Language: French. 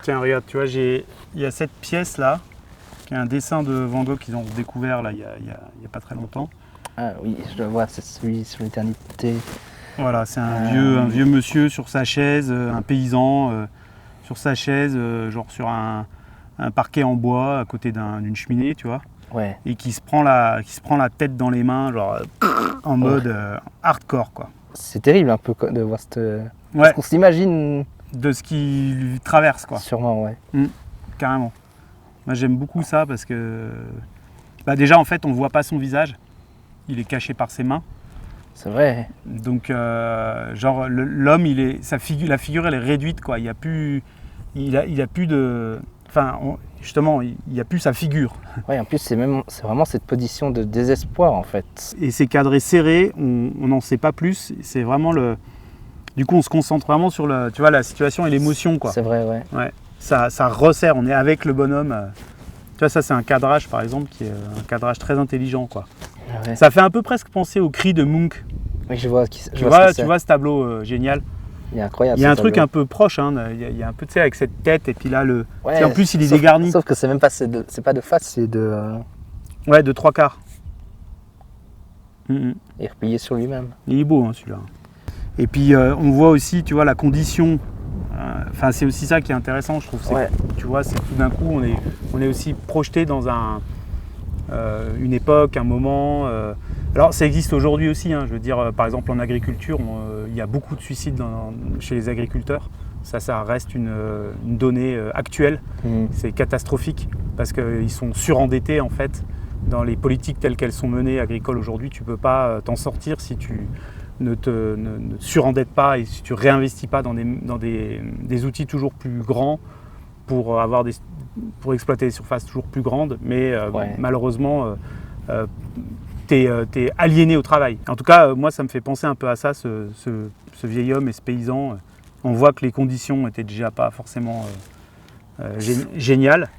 Tiens, regarde, tu vois, il y a cette pièce là, qui est un dessin de Van Gogh qu'ils ont découvert là, il y a pas très longtemps. Ah oui, je le vois, c'est celui sur l'éternité. Voilà, c'est un vieux monsieur sur sa chaise, un paysan sur sa chaise, genre sur un parquet en bois à côté d'une cheminée, tu vois. Ouais. Et qui se prend la tête dans les mains, genre en mode hardcore, quoi. C'est terrible un peu de voir cette... Ouais. Parce qu'on s'imagine... De ce qui lui traverse, quoi. Sûrement, ouais. Carrément. Moi, j'aime beaucoup ça parce que... Bah, déjà, en fait, on ne voit pas son visage. Il est caché par ses mains. C'est vrai. Donc, genre, l'homme, la figure, elle est réduite, quoi. Il n'y a plus... Il a plus de... Enfin, justement, il n'y a plus sa figure. Ouais, en plus, c'est vraiment cette position de désespoir, en fait. Et c'est cadré serré, on n'en sait pas plus. C'est vraiment le... Du coup, on se concentre vraiment sur tu vois, la situation et l'émotion, quoi. C'est vrai, ouais. Ouais. Ça resserre, on est avec le bonhomme. Tu vois, ça, c'est un cadrage, par exemple, qui est un cadrage très intelligent, quoi. Ouais. Ça fait un peu presque penser au cri de Munch. Oui, je vois. Tu vois ce tableau génial. Il est incroyable. Il y a un truc un peu proche, hein. Il y a un peu, tu sais, avec cette tête, et puis là, ouais, en plus, il est dégarni. Sauf que c'est même pas, c'est pas de face, c'est de... Ouais, de 3/4. Et replié sur lui-même. Il est beau, hein, celui-là. Et puis, on voit aussi, tu vois, la condition. Enfin, c'est aussi ça qui est intéressant, je trouve. Ouais. Tu vois, c'est tout d'un coup, on est aussi projeté dans une époque, un moment. Alors, ça existe aujourd'hui aussi. Hein, je veux dire, par exemple, en agriculture, il y a beaucoup de suicides chez les agriculteurs. Ça reste une donnée actuelle. C'est catastrophique parce qu'ils sont surendettés, en fait. Dans les politiques telles qu'elles sont menées agricoles aujourd'hui, tu ne peux pas t'en sortir si tu ne surendettes pas et si tu réinvestis pas dans des outils toujours plus grands pour exploiter des surfaces toujours plus grandes. Mais malheureusement, tu es aliéné au travail. En tout cas, moi, ça me fait penser un peu à ça, ce vieil homme et ce paysan. On voit que les conditions n'étaient déjà pas forcément géniales.